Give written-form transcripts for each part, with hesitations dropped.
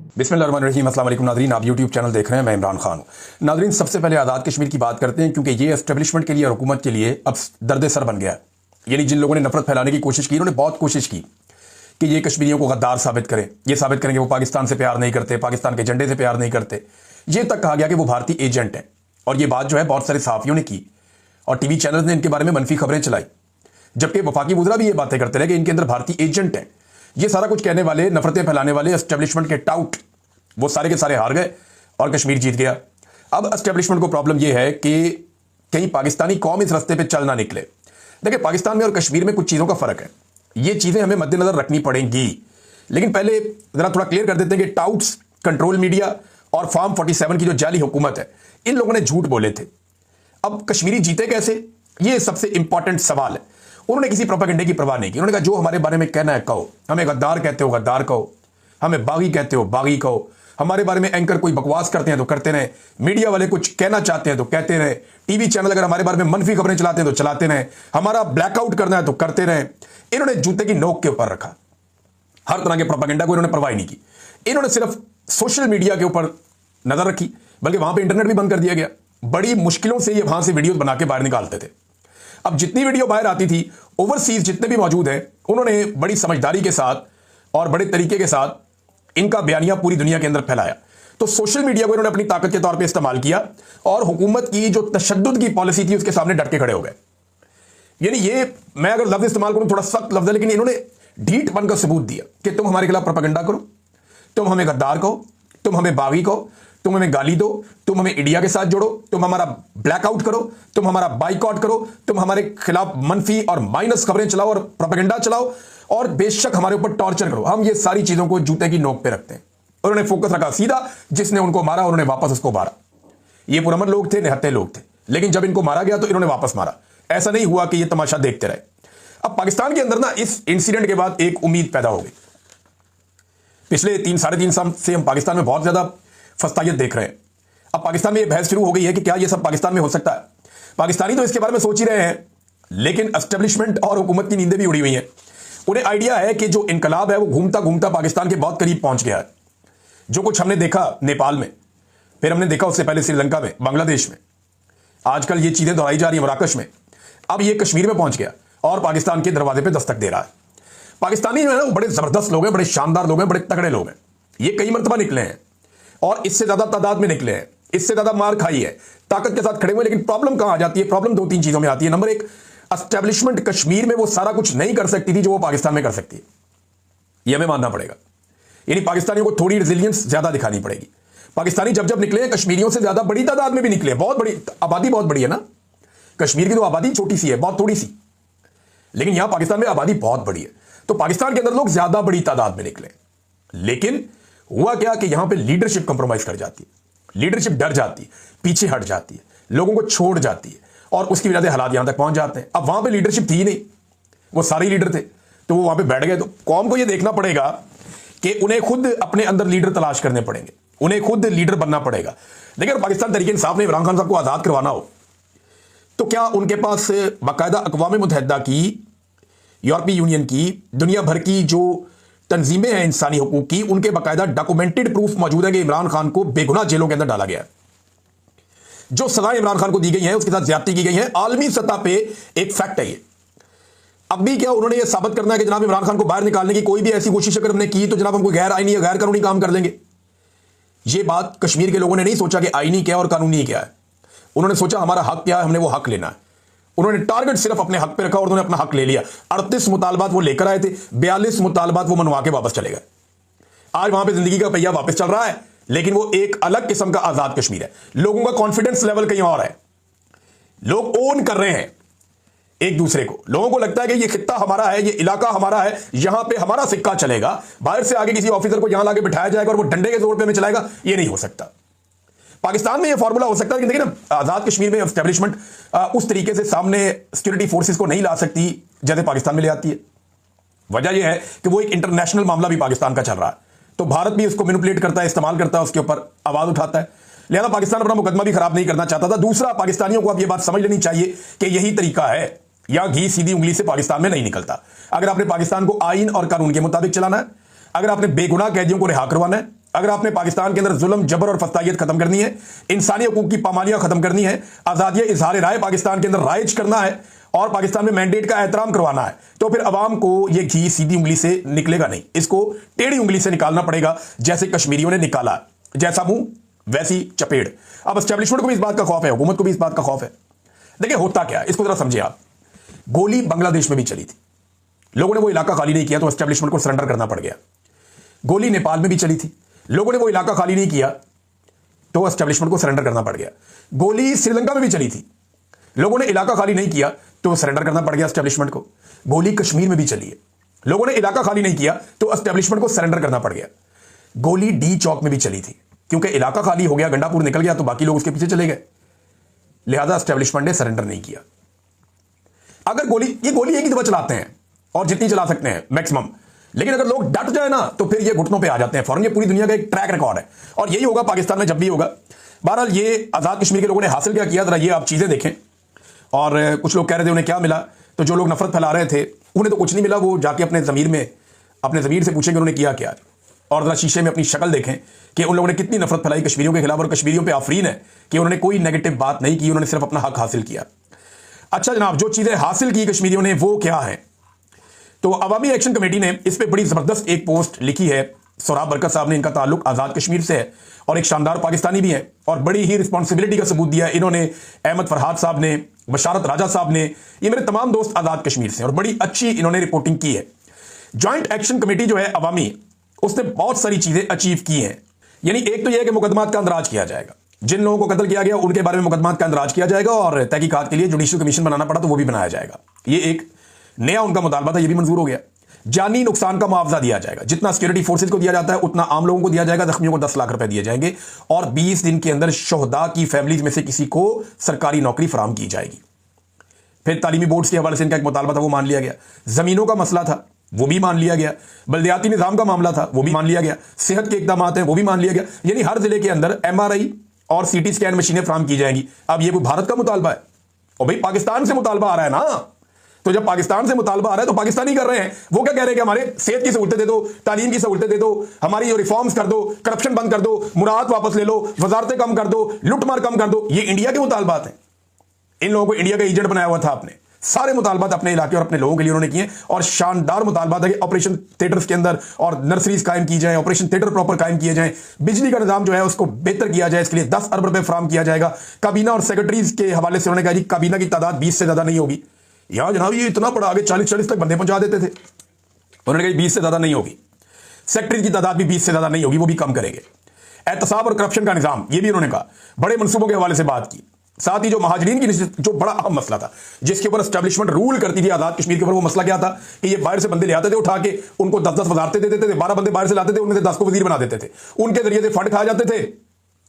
बिस्मिल्लाहिर्रहमानिर्रहीम। अस्सलाम वालेकुम नाज़रीन, आप यूट्यूब चैनल देख रहे हैं, मैं इमरान खान हूँ। नाज़रीन, सबसे पहले आज़ाद कश्मीर की बात करते हैं क्योंकि ये एस्टेब्लिशमेंट के लिए और हुकूमत के लिए अब दर्द सर बन गया है। यानी जिन लोगों ने नफरत फैलाने की कोशिश की, उन्होंने बहुत कोशिश की कि ये कश्मीरियों को गद्दार साबित करें, ये साबित करेंगे वो पाकिस्तान से प्यार नहीं करते, पाकिस्तान के झंडे से प्यार नहीं करते। ये तक कहा गया कि वो भारतीय एजेंट है। और ये बात जो है बहुत सारे सहाफ़ियों ने की और टीवी चैनल ने इनके बारे में मनफी खबरें चलाई, जबकि वफाकी वज़रा भी ये बातें करते रहे कि इनके अंदर भारतीय एजेंट है। ये सारा कुछ कहने वाले, नफरतें फैलाने वाले एस्टेब्लिशमेंट के टाउट, वो सारे के सारे हार गए और कश्मीर जीत गया। अब एस्टेब्लिशमेंट को प्रॉब्लम यह है कि कहीं पाकिस्तानी कौम इस रास्ते पे चल ना निकले। देखिए, पाकिस्तान में और कश्मीर में कुछ चीज़ों का फ़र्क है, ये चीज़ें हमें मद्देनजर रखनी पड़ेंगी। लेकिन पहले ज़रा थोड़ा क्लियर कर देते हैं कि टाउट्स, कंट्रोल मीडिया और फॉर्म 47 की जो जाली हुकूमत है, इन लोगों ने झूठ बोले थे। अब कश्मीरी जीते कैसे, ये सबसे इंपॉर्टेंट सवाल है। उन्होंने किसी प्रोपेगेंडे की परवाह नहीं की। उन्होंने कहा जो हमारे बारे में कहना है कहो, हमें गद्दार कहते हो गद्दार कहो, हमें बागी कहते हो बागी कहो, हमारे बारे में एंकर कोई बकवास करते हैं तो करते रहे, मीडिया वाले कुछ कहना चाहते हैं तो कहते रहे, टीवी चैनल अगर हमारे बारे में मनफी खबरें चलाते हैं तो चलाते रहे, हमारा ब्लैकआउट करना है तो करते रहे। इन्होंने जूते की नोक के ऊपर रखा, हर तरह के प्रोपेगेंडा को इन्होंने परवाह नहीं की। इन्होंने सिर्फ सोशल मीडिया के ऊपर नजर रखी, बल्कि वहां पर इंटरनेट भी बंद कर दिया गया। बड़ी मुश्किलों से ये वहां से वीडियो बना के बाहर निकालते थे। अब जितनी वीडियो बाहर आती थी, ओवरसीज जितने भी मौजूद हैं, उन्होंने बड़ी समझदारी के साथ और बड़े तरीके के साथ इनका बयानिया पूरी दुनिया के अंदर फैलाया। तो सोशल मीडिया को इन्होंने अपनी ताकत के तौर पे इस्तेमाल किया और हुकूमत की जो तशद्दुद की पॉलिसी थी उसके सामने डट के खड़े हो गए। यानी ये, मैं अगर लफ्ज इस्तेमाल करूं थोड़ा सख्त लफ्ज है, लेकिन इन्होंने ढीठ बनकर सबूत दिया कि तुम हमारे खिलाफ प्रोपेगेंडा करो, तुम हमें गद्दार कहो, तुम हमें बागी कहो, तुम हमें गाली दो, तुम हमें इंडिया के साथ जोड़ो, तुम हमारा ब्लैकआउट करो, तुम हमारा बाइकआउट करो, तुम हमारे खिलाफ मनफी और माइनस खबरें चलाओ और प्रोपेगेंडा चलाओ और बेशक हमारे ऊपर टॉर्चर करो। हम ये सारी चीजों को जूते की नोक पे रखते हैं। उन्होंने फोकस रखा सीधा, जिसने उनको मारा उन्होंने वापस उसको मारा। ये पुरअमन लोग थे, निहत्ते लोग थे, लेकिन जब इनको मारा गया तो इन्होंने वापस मारा। ऐसा नहीं हुआ कि ये तमाशा देखते रहे। अब पाकिस्तान के अंदर ना इस इंसिडेंट के बाद एक उम्मीद पैदा हो गई। पिछले 3-3.5 साल से हम पाकिस्तान में बहुत ज्यादा फस्तायत देख रहे हैं। अब पाकिस्तान में यह बहस शुरू हो गई है कि क्या यह सब पाकिस्तान में हो सकता है। पाकिस्तानी तो इसके बारे में सोच ही रहे हैं, लेकिन एस्टेब्लिशमेंट और हुकूमत की नींदें भी उड़ी हुई हैं। उन्हें आइडिया है कि जो इनकलाब है वो घूमता घूमता पाकिस्तान के बहुत करीब पहुंच गया है। जो कुछ हमने देखा नेपाल में, फिर हमने देखा उससे पहले श्रीलंका में, बांग्लादेश में, आजकल ये चीजें दोहराई जा रही हैं मराकश में, अब ये कश्मीर में पहुंच गया और पाकिस्तान के दरवाजे पे दस्तक दे रहा है। पाकिस्तानी जो है ना, वो बड़े जबरदस्त लोग हैं, बड़े शानदार लोग हैं, बड़े तगड़े लोग हैं। ये कई मरतबा निकले हैं और इससे ज्यादा तादाद में निकले हैं, इससे ज्यादा मार खाई है, ताकत के साथ खड़े हुए। लेकिन प्रॉब्लम कहां आ जाती है? प्रॉब्लम 2-3 चीजों में आती है। नंबर 1, एस्टेब्लिशमेंट कश्मीर में वो सारा कुछ नहीं कर सकती थी जो वो पाकिस्तान में कर सकती है। ये हमें मानना पड़ेगा। यानी पाकिस्तानियों को थोड़ी रेजिलियंस ज्यादा दिखानी पड़ेगी। पाकिस्तानी जब जब निकले हैं, कश्मीरियों से ज्यादा बड़ी तादाद में भी निकले। बहुत बड़ी आबादी, बहुत बड़ी है ना। कश्मीर की तो आबादी छोटी सी है, बहुत थोड़ी सी, लेकिन यहां पाकिस्तान में आबादी बहुत बड़ी है। तो पाकिस्तान के अंदर लोग ज्यादा बड़ी तादाद में निकले। लेकिन हुआ क्या कि यहां पे लीडरशिप कंप्रोमाइज कर जाती है, लीडरशिप डर जाती है, पीछे हट जाती है, लोगों को छोड़ जाती है और उसकी वजह से हालात यहां तक पहुंच जाते हैं। अब वहां पे लीडरशिप थी ही नहीं, वो सारे लीडर थे, तो वो वहां पे बैठ गए। तो कौम को ये देखना पड़ेगा कि उन्हें खुद अपने अंदर लीडर तलाश करने पड़ेंगे, उन्हें खुद लीडर बनना पड़ेगा। लेकिन पाकिस्तान तरीके इंसाफ ने इमरान खान साहब को आजाद करवाना हो तो क्या उनके पास बाकायदा अक़वाम मुत्तहिदा की, यूरोपीय यूनियन की, दुनिया भर की जो तंजीमें हैं इंसानी हकूक की, उनके बाकायदा डॉक्यूमेंटेड प्रूफ मौजूद है कि इमरान खान को बेगुनाह जेलों के अंदर डाला गया है। जो सजाएं इमरान खान को दी गई हैं, उसके साथ ज्यादती की गई है, आलमी सतह पे एक फैक्ट है ये। अब भी क्या उन्होंने ये साबित करना है कि जनाब इमरान खान को बाहर निकालने की कोई भी ऐसी कोशिश अगर हमने की तो जनाब हम कोई गैर आईनी या गैर कानूनी काम कर लेंगे। ये बात कश्मीर के लोगों ने नहीं सोचा कि आईनी क्या और कानूनी क्या है। उन्होंने सोचा हमारा हक क्या है, हमने वो हक लेना है। उन्होंने टारगेट सिर्फ अपने हक पे रखा और उन्होंने अपना हक ले लिया। 38 मुतालबात वो लेकर आए थे, 42 मुतालबात वो मनवा के वापस चले गए। आज वहां पे जिंदगी का पहिया वापस चल रहा है, लेकिन वो एक अलग किस्म का आजाद कश्मीर है। लोगों का कॉन्फिडेंस लेवल कहीं और है, लोग ओन कर रहे हैं एक दूसरे को। लोगों को लगता है कि ये खित्ता हमारा है, ये इलाका हमारा है, यहां पे हमारा सिक्का चलेगा। बाहर से आगे किसी ऑफिसर को यहां लाके बिठाया जाएगा और वो डंडे के जोर पे हमें चलाएगा, ये नहीं हो सकता। पाकिस्तान में ये फॉर्मूला हो सकता है, लेकिन देखिए ना, आजाद कश्मीर में एस्टेब्लिशमेंट उस तरीके से सामने सिक्योरिटी फोर्सेस को नहीं ला सकती जैसे पाकिस्तान में ले आती है। वजह यह है कि वो एक इंटरनेशनल मामला भी पाकिस्तान का चल रहा है, तो भारत भी उसको मैनिपुलेट करता है, इस्तेमाल करता है, उसके ऊपर आवाज उठाता है। लिहाजा पाकिस्तान अपना मुकदमा भी खराब नहीं करना चाहता था। दूसरा, पाकिस्तानियों को अब यह बात समझ लेनी चाहिए कि यही तरीका है, या घी सीधी उंगली से पाकिस्तान में नहीं निकलता। अगर आपने पाकिस्तान को आइन और कानून के मुताबिक चलाना है, अगर आपने बेगुनाह कैदियों को रिहा करवाना है, अगर आपने पाकिस्तान के अंदर जुल्म, जबर और फस्तायत खत्म करनी है, इंसानी हकूक की पामालियां खत्म करनी है, आजादी इजहार राय पाकिस्तान के अंदर राइज करना है और पाकिस्तान में मैंडेट का एहतराम करवाना है, तो फिर अवाम को यह घी सीधी उंगली से निकलेगा नहीं, इसको टेढ़ी उंगली से निकालना पड़ेगा, जैसे कश्मीरियों ने निकाला। जैसा मुंह वैसी चपेड़। अब एस्टेब्लिशमेंट को भी इस बात का खौफ है, हुकूमत को भी इस बात का खौफ है। देखिए होता क्या है, इसको जरा समझिए आप। गोली बांग्लादेश में भी चली थी, लोगों ने वो इलाका खाली नहीं किया तो एस्टेब्लिशमेंट को सरेंडर करना पड़ गया। गोली नेपाल में भी चली थी, लोगों ने वो इलाका खाली नहीं किया तो एस्टेब्लिशमेंट को सरेंडर करना पड़ गया। गोली श्रीलंका में भी चली थी, लोगों ने इलाका खाली नहीं किया तो सरेंडर करना पड़ गया एस्टेब्लिशमेंट को। गोली कश्मीर में भी चली है, लोगों ने इलाका खाली नहीं किया तो एस्टेब्लिशमेंट को सरेंडर करना पड़ गया। गोली डी चौक में भी चली थी, क्योंकि इलाका खाली हो गया, गंडापुर निकल गया तो बाकी लोग उसके पीछे चले गए, लिहाजा एस्टेब्लिशमेंट ने सरेंडर नहीं किया। अगर ये गोली एक ही दफा चलाते हैं और जितनी चला सकते हैं मैक्सिमम, लेकिन अगर लोग डट जाए ना तो फिर ये घुटनों पे आ जाते हैं फौरन। ये पूरी दुनिया का एक ट्रैक रिकॉर्ड है और यही होगा पाकिस्तान में जब भी होगा। बहरहाल ये आजाद कश्मीर के लोगों ने हासिल क्या किया, जरा ये आप चीजें देखें। और कुछ लोग कह रहे थे उन्हें क्या मिला, तो जो लोग नफरत फैला रहे थे उन्हें तो कुछ नहीं मिला, वो जाके अपने ज़मीर से पूछेंगे उन्होंने किया क्या। और जरा शीशे में अपनी शक्ल देखें कि उन लोगों ने कितनी नफरत फैलाई कश्मीरियों के खिलाफ, और कश्मीरियों पे आफरीन है कि उन्होंने कोई नेगेटिव बात नहीं की, उन्होंने सिर्फ अपना हक हासिल किया। अच्छा जनाब, जो चीजें हासिल की कश्मीरियों ने वो क्या है, तो अवामी एक्शन कमेटी ने इस पे बड़ी जबरदस्त एक पोस्ट लिखी है। सोराब बरकत साहब ने, इनका ताल्लुक आजाद कश्मीर से है और एक शानदार पाकिस्तानी भी है और बड़ी ही रिस्पॉन्सिबिलिटी का सबूत दिया इन्होंने। अहमद फरहाद साहब ने, बशारत राजा साहब ने, ये मेरे तमाम दोस्त आजाद कश्मीर से, और बड़ी अच्छी इन्होंने रिपोर्टिंग की है। ज्वाइंट एक्शन कमेटी जो है अवामी, उसने बहुत सारी चीजें अचीव की हैं। यानी एक तो यह है कि मुकदमात का अंदराज किया जाएगा, जिन लोगों को कत्ल किया गया उनके बारे में मुकदमात का अंदराज किया जाएगा, और तहकीकात के लिए जुडिशल कमीशन बनाना पड़ा तो वो भी बनाया जाएगा। ये एक नया उनका मुतालबा था, ये भी मंजूर हो गया। जानी नुकसान का मुआवजा दिया जाएगा, जितना सिक्योरिटी फोर्सेज को दिया जाता है उतना आम लोगों को दिया जाएगा, जख्मियों को 10 लाख रुपए दिए जाएंगे, और 20 दिन के अंदर शोहदा की फैमिलीज में से किसी को सरकारी नौकरी फराम की जाएगी। फिर तालीमी बोर्ड्स के हवाले से इनका एक मुतालबा था, वो मान लिया गया। जमीनों का मसला था, वो भी मान लिया गया। बल्दियाती निजाम का मामला था, वो भी मान लिया गया। सेहत के इकदाम हैं, वो भी मान लिया गया। यानी हर जिले के अंदर MRI और CT स्कैन मशीनें फराम की जाएंगी। अब ये कोई भारत का मुतालबा है, और भाई पाकिस्तान से मुतालबा आ रहा है ना, तो जब पाकिस्तान से मुतालबा आ रहा है तो पाकिस्तानी कर रहे हैं। वो क्या कह रहे हैं कि हमारे सेहत की सहूलतें दे दो, तालीम की सहूलतें दे दो, हमारी रिफॉर्म्स कर दो, करप्शन बंद कर दो, मुराद वापस ले लो, वजारतें कम कर दो, लुटमार कम कर दो। ये इंडिया के मुतालबात हैं। इन लोगों को इंडिया का एजेंट बनाया हुआ था आपने। सारे मुतालबात अपने इलाके और अपने लोगों के लिए उन्होंने किए, और शानदार मुतालबात है कि ऑपरेशन थिएटर्स के अंदर और नर्सरीज कायम की जाए, ऑपरेशन थिएटर प्रॉपर कायम किए जाए, बिजली का निजाम जो है उसको बेहतर किया जाए, इसके लिए 10 अरब रुपए फराम किया जाएगा। काबीना और सेक्रेटरीज के हवाले से उन्होंने कहा जी काबीना की तादाद 20 से ज्यादा नहीं होगी। यहां जनाब ये इतना बड़ा, आगे 40-40 तक बंदे पहुंचा देते थे, उन्होंने कहा 20 से ज्यादा नहीं होगी। सेक्रेटरी की तादाद भी 20 से ज्यादा नहीं होगी, वो भी कम करेंगे। एहतसाब और करप्शन का निजाम, ये भी उन्होंने कहा। बड़े मनसूबों के हवाले से बात की। साथ ही जो महाजरीन की, जो बड़ा अहम मसला था जिसके ऊपर एस्टेब्लिशमेंट रूल करती थी आजाद कश्मीर के ऊपर, वो मसला क्या था कि ये बाहर से बंदे ले आते थे उठा के, उनको 10-10 वजारतें दे देते थे, 12 बंदे बाहर से लाते थे, उनमें से 10 को वजीर बना देते थे, उनके जरिए से फंड खाए जाते थे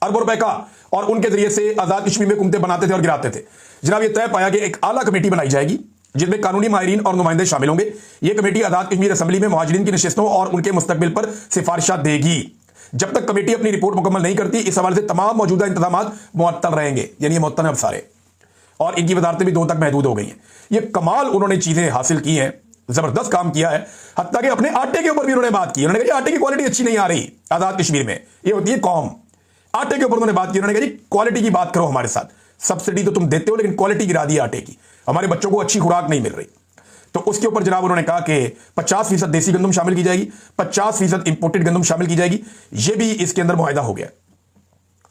अरबों रुपए का, और उनके जरिए से आजाद कश्मीर में हुकूमतें बनाते थे और गिराते थे। जनाब ये तय पाया कि एक आला कमेटी बनाई जाएगी जिसमें कानूनी माहिरीन और नुमाइंदे शामिल होंगे। यह कमेटी आजाद कश्मीर असेंबली में मुहाजिरीन की नशिस्तों और उनके मुस्तकबिल पर सिफारिशात देगी। जब तक कमेटी अपनी रिपोर्ट मुकम्मल नहीं करती, इस हवाले से तमाम मौजूदा इंतजाम मुअत्तल रहेंगे। यानी ये मुअत्तल है अब सारे, और इनकी वजारतें भी 2 तक महदूद हो गई हैं। ये कमाल उन्होंने चीजें हासिल की हैं, जबरदस्त काम किया है। हत्ता कि अपने आटे के ऊपर भी उन्होंने बात की। उन्होंने कहा आटे की क्वालिटी अच्छी नहीं आ रही आजाद कश्मीर में, ये होती है कौम। आटे के ऊपर उन्होंने बात की, उन्होंने कहा जी क्वालिटी की बात करो हमारे साथ, सब्सिडी तो तुम देते हो लेकिन क्वालिटी गिरा दी आटे की, हमारे बच्चों को अच्छी खुराक नहीं मिल रही। तो उसके ऊपर जनाब उन्होंने कहा कि 50% देसी गंदम शामिल की जाएगी, 50% इंपोर्टेड गंदम शामिल की जाएगी। यह भी इसके अंदर मुआहिदा हो गया।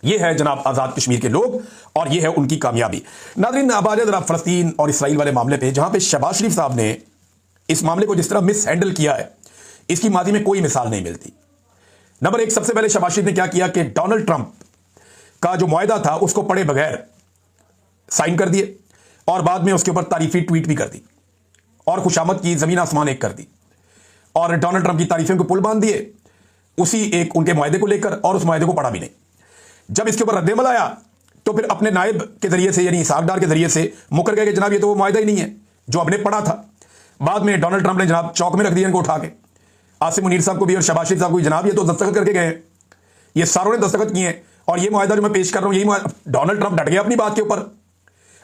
यह है जनाब आजाद कश्मीर के लोग, और यह है उनकी कामयाबी। नाज़रीन, अब आ जाए जरा फलस्तीन और इसराइल वाले मामले पे, जहां पे शहबाज शरीफ साहब ने इस मामले को जिस तरह मिस हैंडल किया है, इसकी माजी में कोई मिसाल नहीं मिलती। नंबर 1, सबसे पहले शहबाज शरीफ ने क्या किया कि डोनाल्ड ट्रंप का जो मुआहिदा था उसको पढ़े बगैर साइन कर दिए, और बाद में उसके ऊपर तारीफी ट्वीट भी कर दी, और खुशामद की जमीन आसमान एक कर दी, और डोनाल्ड ट्रंप की तारीफों को पुल बांध दिए उसी एक उनके मुआहिदे को लेकर, और उस मुआहिदे को पढ़ा भी नहीं। जब इसके ऊपर रद्देमल आया तो फिर अपने नायब के जरिए से, यानी इसहाक डार के जरिए से मुकर गए कि जनाब ये तो वो मुआहिदा ही नहीं है जो हमने पढ़ा था। बाद में डोनाल्ड ट्रंप ने जनाब चौक में रख दिया इनको उठा के, आसिम मुनीर साहब को भी और शहबाज शरीफ साहब को, जनाब ये तो दस्तखत करके गए, ये सारों ने दस्तखत किए हैं, और ये मुआहिदा जो मैं पेश कर रहा हूं यही। डोनाल्ड ट्रंप डट गया अपनी बात के ऊपर।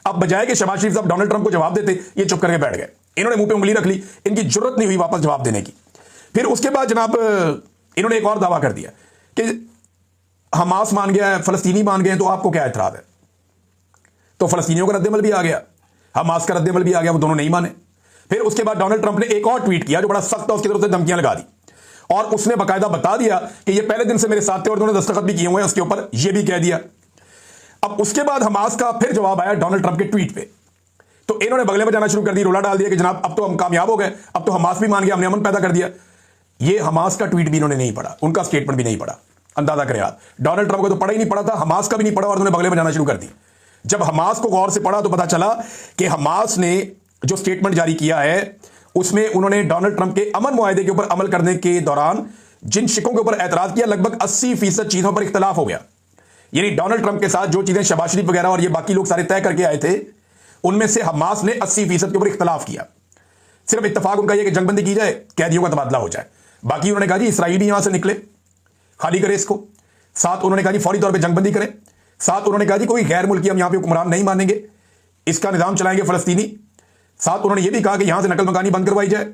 अब बजाय कि शहबाज शरीफ साहब डोनाल्ड ट्रंप को जवाब देते, ये चुप करके बैठ गए। इन्होंने मुंह पे उंगली रख ली, इनकी जरूरत नहीं हुई वापस जवाब देने की। फिर उसके बाद जनाब इन्होंने एक और दावा कर दिया कि हमास मान गया है, फलस्तीनी मान गए हैं, तो आपको क्या एतराज है? तो फलस्तीनियों का रद्देमल भी आ गया, हमास का रद्देमल भी आ गया, वो दोनों नहीं माने। फिर उसके बाद डोनाल्ड ट्रंप ने एक और ट्वीट किया जो बड़ा सख्त था, उसकी तरफ से धमकियां लगा दी और उसने बाकायदा बता दिया कि ये पहले दिन से मेरे साथ थे और उन्होंने दस्तखत भी किए हुए हैं उसके ऊपर, ये भी कह दिया। अब उसके बाद हमास का फिर जवाब आया डोनाल्ड ट्रंप के ट्वीट पे, तो इन्होंने बगले में जाना शुरू कर दी, रोला डाल दिया कि जनाब अब तो हम कामयाब हो गए, अब तो हमास भी मान गया, हमने अमन पैदा कर दिया। ये हमास का ट्वीट भी इन्होंने नहीं पढ़ा, उनका स्टेटमेंट भी नहीं पढ़ा। अंदाजा करें आप, डोनाल्ड ट्रंप को तो पढ़ा ही नहीं पड़ा था, हमास का भी नहीं पढ़ा और उन्होंने बगले में जाना शुरू कर दी। जब हमास को गौर से पढ़ा तो पता चला कि हमास ने जो स्टेटमेंट जारी किया है उसमें उन्होंने डोनाल्ड ट्रंप के अमन मुआहदे के ऊपर अमल करने के दौरान जिन शिकों के ऊपर एतराज किया, लगभग 80% चीजों पर इख्तलाफ हो गया। यानी डोनाल्ड ट्रंप के साथ जो चीजें शहबाज शरीफ वगैरह और ये बाकी लोग सारे तय करके आए थे, उनमें से हमास ने 80% के ऊपर इख्तलाफ किया। सिर्फ इत्तेफाक उनका यह कि जंगबंदी की जाए, कैदियों का तबादला हो जाए। बाकी उन्होंने कहा जी इसराइल भी यहां से निकले, खाली करे इसको। साथ उन्होंने कहा जी फौरी तौर पर जंगबंदी करें। साथ उन्होंने कहा जी कोई गैर मुल्की हम यहां पे हुक्मरान नहीं मानेंगे, इसका निजाम चलाएंगे फलस्तीनी। साथ उन्होंने यह भी कहा कि यहां से नकल मकानी बंद करवाई जाए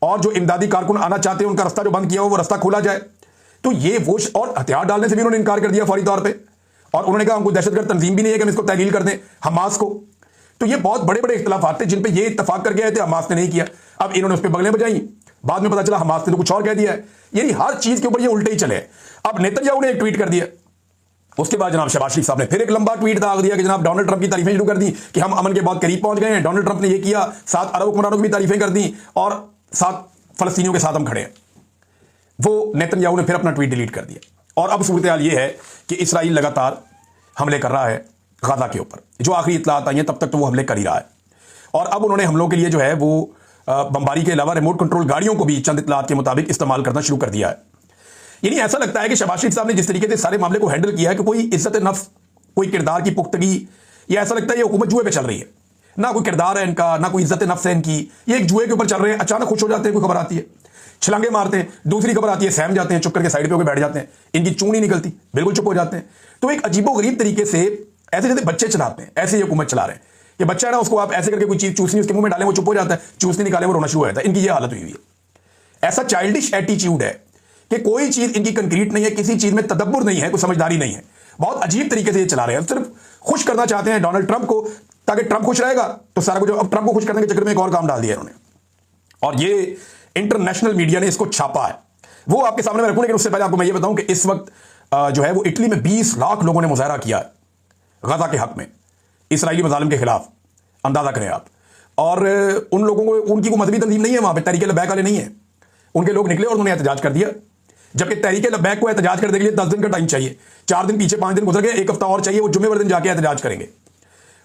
और जो इमदादी कारकुन आना चाहते हैं उनका रास्ता जो बंद किया हो वो रास्ता खोला जाए। तो ये वो और हथियार डालने से भी उन्होंने इनकार कर दिया फौरी तौर पे और उन्होंने कहा हमको दहशतगर्द तंजीम भी नहीं है कि हम इसको तहलील कर दें हमास को। तो ये बहुत बड़े बड़े इख्तलाफात थे जिन पे ये इत्तफाक करके आए थे, हमास ने नहीं किया। अब इन्होंने उस पर बगलें बजाई, बाद में पता चला हमास ने तो कुछ और कह दिया है। यानी हर चीज के ऊपर ये उल्टे ही चले। अब नेतन्याहू ने एक ट्वीट कर दिया, उसके बाद जनाब शहबाज शरीफ साहब ने फिर एक लंबा ट्वीट दाग दिया कि जनाब डोनाल्ड ट्रंप की तारीफें शुरू कर दी कि हम अमन के बहुत करीब पहुंच गए हैं, डोनाल्ड ट्रंप ने ये किया, 7 अरब हुक्मरानों की भी तारीफें कर दी और 7 फलस्तीनियों के साथ हम खड़े हैं। वो नेतन्याहू ने फिर अपना ट्वीट डिलीट कर दिया और अब सूरत हाल ये है कि इसराइल लगातार हमले कर रहा है गाजा के ऊपर। जो आखिरी इत्तलात आई हैं तब तक तो वो हमले कर ही रहा है और अब उन्होंने हमलों के लिए जो है वो बमबारी के अलावा रिमोट कंट्रोल गाड़ियों को भी चंद इत्तलात के मुताबिक इस्तेमाल करना शुरू कर दिया है। यानी ऐसा लगता है कि शहबाज शरीफ साहब ने जिस तरीके से सारे मामले को हैंडल किया है कि कोई इज्जत नफ्स, कोई किरदार की पुख्तगी, या ऐसा लगता है ये हुकूमत जुए पे चल रही है। ना कोई किरदार है इनका, ना कोई इज्जत नफ्स है इनकी, ये एक जुए के ऊपर चल रहे हैं। अचानक खुश हो जाते हैं, कोई खबर आती है, छलांगे मारते हैं, दूसरी खबर आती है, सहम जाते हैं, चुप करके साइड पे होकर बैठ जाते हैं, इनकी चूं नहीं निकलती, बिल्कुल चुप हो जाते हैं। तो एक अजीबोगरीब तरीके से ऐसे जैसे बच्चे चलाते हैं ऐसे ये हुकूमत चला रहे हैं। ये बच्चा है ना, उसको आप ऐसे करके कोई चीज चूसनी उसके मुंह में डालें वो चुप हो जाता है, चूसनी निकाले वो रोना शुरू हो जाता है। इनकी ये हालत हुई हुई है। ऐसा चाइल्डिश एटीट्यूड है कि कोई चीज इनकी कंक्रीट नहीं है, किसी चीज में तदब्बुर नहीं है, कोई समझदारी नहीं है। बहुत अजीब तरीके से ये चला रहे हैं, सिर्फ खुश करना चाहते हैं डोनाल्ड ट्रंप को, ताकि ट्रंप खुश रहेगा तो सारा कुछ। अब ट्रंप को खुश करने के चक्कर में एक और काम डाल दिया इन्होंने और ये इंटरनेशनल मीडिया ने इसको छापा है। वो आपके सामने मैं रखूं, लेकिन उससे पहले आपको मैं ये बताऊं कि इस वक्त जो है वो इटली में 20 लाख लोगों ने मुजाहरा किया है गाजा के हक में, इसराइली मजालिम के खिलाफ। अंदाजा करें आप। और उन लोगों को, उनकी कोई मजहबी तंजीम नहीं है वहां पे, तहरीक लब्बैक वाले नहीं है, उनके लोग निकले और उन्होंने एहतजाज कर दिया। जबकि तहरीक लब्बैक को एहतजाज करने के लिए 10 दिन का टाइम चाहिए, 4 दिन पीछे 5 दिन गुजर गए, 1 हफ्ता और चाहिए, वो जुम्मे वाले दिन जाके एहतजाज करेंगे।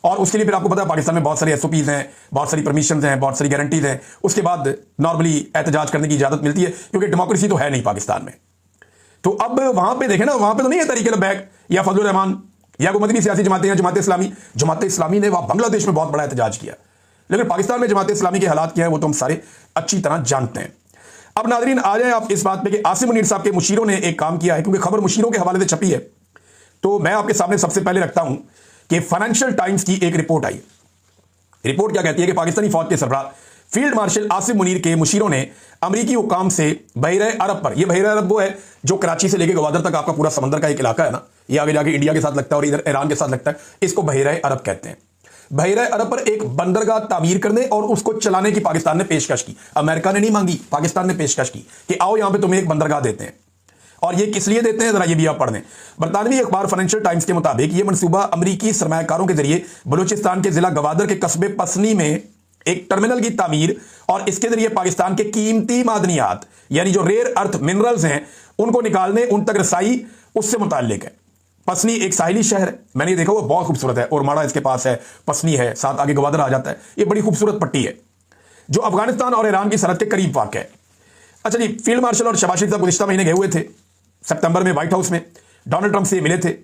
और उसके लिए फिर आपको पता है पाकिस्तान में बहुत सारी एसओपीज हैं, बहुत सारी परमिशन हैं, बहुत सारी गारंटीज हैं, उसके बाद नॉर्मली एहतजाज करने की इजाजत मिलती है, क्योंकि डेमोक्रेसी तो है नहीं पाकिस्तान में। तो अब वहां पे देखें ना, वहां पे तो नहीं है तहरीक लब्बैक या फजलुर रहमान या कोई मदनी सियासी जमातें हैं, जमात इस्लामी ने वहां बांग्लादेश में बहुत बड़ा एहतजाज किया। लेकिन पाकिस्तान में जमात इस्लामी के हालात क्या है वो तो हम सारे अच्छी तरह जानते हैं। अब नाजरीन आ जाए आप इस बात पे कि आसिम मुनीर साहब के मुशीरों ने एक काम किया है, क्योंकि खबर मुशीरों के हवाले से छपी है, तो मैं आपके सामने सबसे पहले रखता हूं कि फाइनेंशियल टाइम्स की एक रिपोर्ट आई। रिपोर्ट क्या कहती है कि पाकिस्तानी फौज के सरबराह फील्ड मार्शल आसिम मुनीर के मुशीरों ने अमरीकी हुकाम से बहरे अरब पर, यह बहरे अरब वो है जो कराची से लेकर गवादर तक आपका पूरा समंदर का एक इलाका है ना, ये आगे जाके इंडिया के साथ लगता है और इधर ईरान के साथ लगता है, इसको बहरे अरब कहते हैं। बहरे अरब पर एक बंदरगाह तामीर करने और उसको चलाने की पाकिस्तान ने पेशकश की। अमेरिका ने नहीं मांगी, पाकिस्तान ने पेशकश की कि आओ यहां पे तुम्हें एक बंदरगाह देते हैं। और ये किस लिए देते हैं जरा ये भी आप पढ़ लें। बरतानवी अखबार फाइनेंशियल टाइम्स के मुताबिक ये मनसूबा अमरीकी सरमायाकारों के जरिए बलूचिस्तान के जिला गवादर के कस्बे पसनी में एक टर्मिनल की तामीर और इसके जरिए पाकिस्तान के कीमती मादनियात यानी जो रेयर अर्थ मिनरल्स हैं उनको निकालने, उन तक रसाई, उससे मुताल्लिक है। पसनी एक साहिली शहर है, मैंने देखा वो बहुत खूबसूरत है, और माड़ा इसके पास है, पसनी है, साथ आगे गवादर आ जाता है। ये बड़ी खूबसूरत पट्टी है जो अफगानिस्तान और ईरान की सरहद के करीब वाक़ है। अच्छा जी, फील्ड मार्शल और शहबाज शरीफ साहब गुज़िश्ता महीने गए हुए थे सितंबर में व्हाइट हाउस में, डोनाल्ड ट्रंप से मिले थे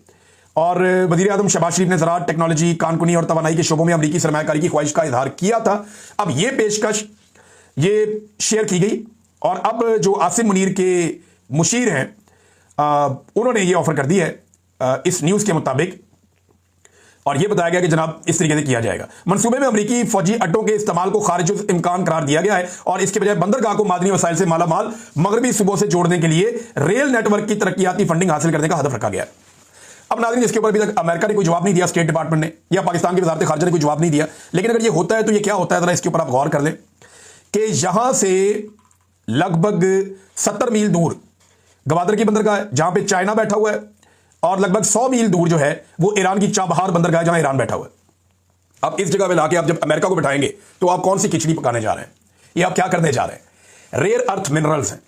और वज़ीर आज़म शहबाज शरीफ ने ज़राअत, टेक्नोलॉजी, कानकुनी और तवानाई के शोबों में अमरीकी सरमायाकारी की ख्वाहिश का इजहार किया था। अब ये पेशकश ये शेयर की गई और अब जो आसिम मुनीर के मुशीर हैं उन्होंने ये ऑफर कर दी है इस न्यूज़ के मुताबिक। और यह बताया गया कि जनाब इस तरीके से किया जाएगा। मंसूबे में अमेरिकी फौजी अड्डों के इस्तेमाल को खारिज इम्कान करार दिया गया है और इसके बजाय बंदरगाह को मादनी वसाइल से मालामाल मगरबी सूबों से जोड़ने के लिए रेल नेटवर्क की तरक्याती फंडिंग हासिल करने का हदफ रखा गया है। अब नाज़रीन, इसके ऊपर अभी तक अमेरिका ने कोई जवाब नहीं दिया, स्टेट डिपार्टमेंट ने या पाकिस्तान की वज़ारत ख़ारिजा ने कोई जवाब नहीं दिया। लेकिन अगर ये होता है तो ये क्या होता है, जरा इसके ऊपर आप गौर कर लें कि यहां से लगभग 70 मील दूर गवादर की बंदरगाह है जहां पे चाइना बैठा हुआ है, और लगभग 100 मील दूर जो है वो ईरान की चाबहार बंदरगाह है जहां ईरान बैठा हुआ है। अब इस जगह पे लाके आप जब अमेरिका को बिठाएंगे तो आप कौन सी खिचड़ी पकाने जा रहे हैं, ये आप क्या करने जा रहे हैं? रेयर अर्थ मिनरल्स हैं,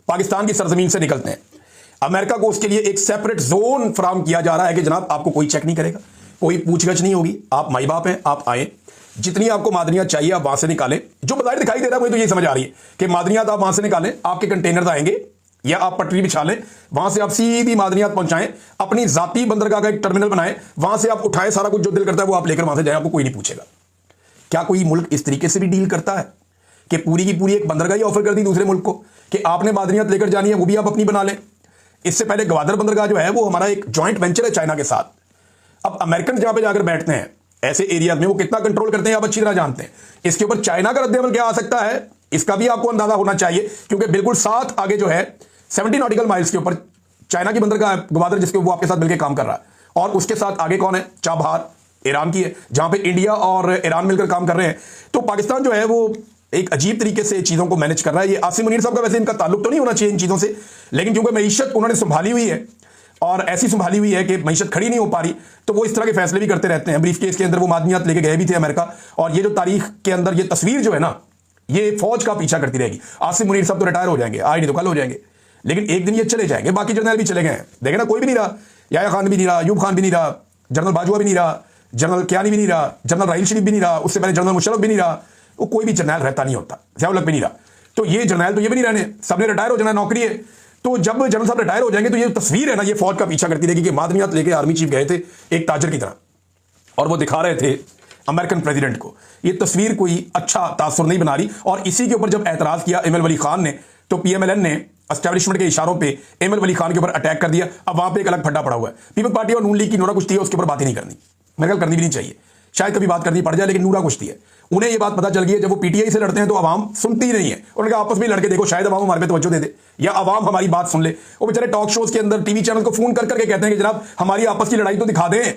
पाकिस्तान की सरजमीन से निकलते हैं। अमेरिका को उसके लिए एक सेपरेट जोन फराम किया जा रहा है कि जनाब आपको कोई चेक नहीं करेगा, कोई पूछगछ नहीं होगी, आप माई बाप हैं, आप आए, जितनी आपको मादनियात चाहिए आप वहां से निकालें। जो बाहर दिखाई दे रहा है मुझे तो ये समझ आ रही है कि मादनियात आप वहां से निकालें, आपके कंटेनर आएंगे या आप पटरी बिछा लें, वहां से आप सीधी मादनियात पहुंचाएं, अपनी जाती बंदरगाह का एक टर्मिनल बनाएं, वहां से आप उठाएं, सारा कुछ जो दिल करता है वो आप लेकर वहां से जाए, आपको कोई नहीं पूछेगा। क्या कोई मुल्क इस तरीके से भी डील करता है कि पूरी की पूरी एक बंदरगाह ही ऑफर कर दी दूसरे मुल्क को कि आपने मादनियात लेकर जानी है, वो भी आप अपनी बना लें? इससे पहले गवादर बंदरगाह जो है वो हमारा एक जॉइंट वेंचर है चाइना के साथ। अब अमेरिकन जहां पे जाकर बैठते हैं ऐसे एरिया में, वो कितना कंट्रोल करते हैं आप अच्छी तरह जानते हैं। इसके ऊपर चाइना का रद्द अमल क्या आ सकता है, इसका भी आपको अंदाजा होना चाहिए, क्योंकि बिल्कुल साथ आगे जो है 70 नॉटिकल माइल्स के ऊपर चाइना की बंदरगाह गवादर, जिसके वो आपके साथ मिलकर काम कर रहा है, और उसके साथ आगे कौन है? चाबहार ईरान की है, जहां पे इंडिया और ईरान मिलकर काम कर रहे हैं। तो पाकिस्तान जो है वो एक अजीब तरीके से चीजों को मैनेज कर रहा है। ये आसिम मुनीर साहब का वैसे इनका ताल्लुक तो नहीं होना चाहिए इन चीजों से, लेकिन क्योंकि मईशत उन्होंने संभाली हुई है और ऐसी संभाली हुई है कि मईशत खड़ी नहीं हो पा रही, तो वो इस तरह के फैसले भी करते रहते हैं। ब्रीफ केस के अंदर वो मादनियात लेके गए भी थे अमेरिका, और ये जो तारीख के अंदर ये तस्वीर जो है ना, ये फौज का पीछा करती रहेगी। आसिम मुनीर साहब तो रिटायर हो जाएंगे, आज नहीं तो कल हो जाएंगे, लेकिन एक दिन ये चले जाएंगे। बाकी जर्नल भी चले गए हैं, देखे ना, कोई भी नहीं रहा, याया खान भी नहीं रहा, अयूब खान भी नहीं रहा, जनरल बाजवा भी नहीं रहा, जनरल कियानी भी नहीं रहा, जनरल राहील शरीफ भी नहीं रहा, उससे पहले जनरल मुशर्रफ भी नहीं रहा, वो कोई भी जर्नल रहता नहीं होता, ज़ियाउल भी नहीं रहा। तो ये जर्नल तो ये भी नहीं रहने, सबने रिटायर हो जाना, नौकरी है। तो जब जनरल साहब रिटायर हो जाएंगे तो ये तस्वीर है ना, ये फौज का पीछा करती रहेगी कि मादनियात लेके आर्मी चीफ गए थे एक ताजर की तरह, और वो दिखा रहे थे अमेरिकन प्रेसिडेंट को। ये तस्वीर कोई अच्छा तासुर नहीं बना रही। और इसी के ऊपर जब एतराज किया एम एल वली खान ने, तो PMLN ने एस्टैब्लिशमेंट के इशारों पे एम एल वली खान के ऊपर अटैक कर दिया। अब वहां पे एक अलग फड्डा पड़ा हुआ है। पीपल्स पार्टी और नून लीग की नूरा कुश्ती है, उसके ऊपर बात ही नहीं करनी, मेरे ख्याल करनी भी नहीं चाहिए, शायद कभी बात करनी पड़ जाए, लेकिन नूरा कुश्ती है। उन्हें यह बात पता चल गई है, जब वो PTI से लड़ते हैं तो आवाम सुनती ही नहीं है। उन्होंने आपस में लड़के देखो, शायद आवाम हमारे पे तवज्जो दे दे या आवाम हमारी बात सुन ले। वो बेचारे टॉक शोज के अंदर टीवी चैनल को फोन कर करके कहते हैं कि जनाब हमारी आपस की लड़ाई तो दिखा दें।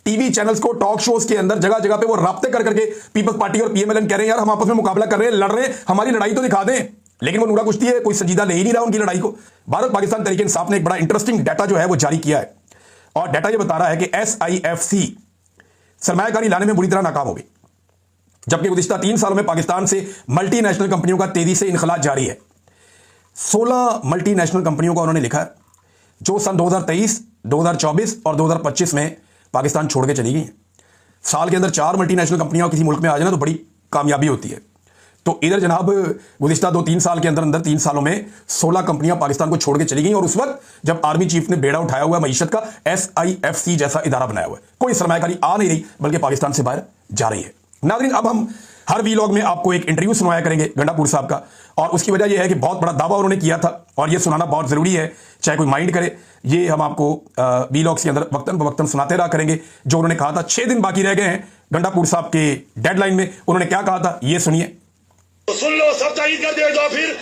टीवी चैनल्स को, टॉक शोज के अंदर जगह जगह पे वो राब्ते कर करके पीपल्स पार्टी और PMLN कह रहे हैं यार हम आपस में मुकाबला कर रहे हैं, लड़ रहे हैं, हमारी लड़ाई तो दिखा दें। लेकिन वो नूरा कुश्ती है, कोई संजीदा ले ही नहीं रहा उनकी लड़ाई को। भारत पाकिस्तान तहरीक इंसाफ ने एक बड़ा इंटरेस्टिंग डाटा जो है वो जारी किया है, और डाटा ये बता रहा है कि SIFC सरमायाकारी लाने में बुरी तरह नाकाम हो गई, जबकि गुज़िश्ता 3 सालों में पाकिस्तान से मल्टीनेशनल कंपनियों का तेजी से इनखला जारी है। 16 मल्टीनेशनल कंपनियों का उन्होंने लिखा है जो सन 2023, 2024 और 2025 में पाकिस्तान छोड़ के चली गई हैं। साल के अंदर 4 मल्टीनेशनल कंपनियां किसी मुल्क में आ जाए ना तो बड़ी कामयाबी होती है। तो इधर जनाब गुज़िश्ता 2-3 साल के अंदर 3 सालों में 16 कंपनियां पाकिस्तान को छोड़ के चली गई, और उस वक्त जब आर्मी चीफ ने बेड़ा उठाया हुआ मईशत का, SIFC जैसा इदारा बनाया हुआ है, कोई सरमायाकारी आ नहीं रही बल्कि पाकिस्तान से बाहर जा रही है। नाज़रीन, अब हम हर वीलॉग में आपको एक इंटरव्यू सुनवाया करेंगे गंडापुर साहब का, और उसकी वजह यह है कि बहुत बड़ा दावा उन्होंने किया था और यह सुनाना बहुत ज़रूरी है, चाहे कोई माइंड करे। ये हम आपको वीलॉग्स के अंदर वक्तन बवक्तन सुनाते रहा करेंगे। जो उन्होंने कहा था, 6 दिन बाकी रह गए हैं गंडापुर साहब के डेडलाइन में, उन्होंने क्या कहा था ये सुनिए। तो सुन लो, सब तारीफ कर दे, जो फिर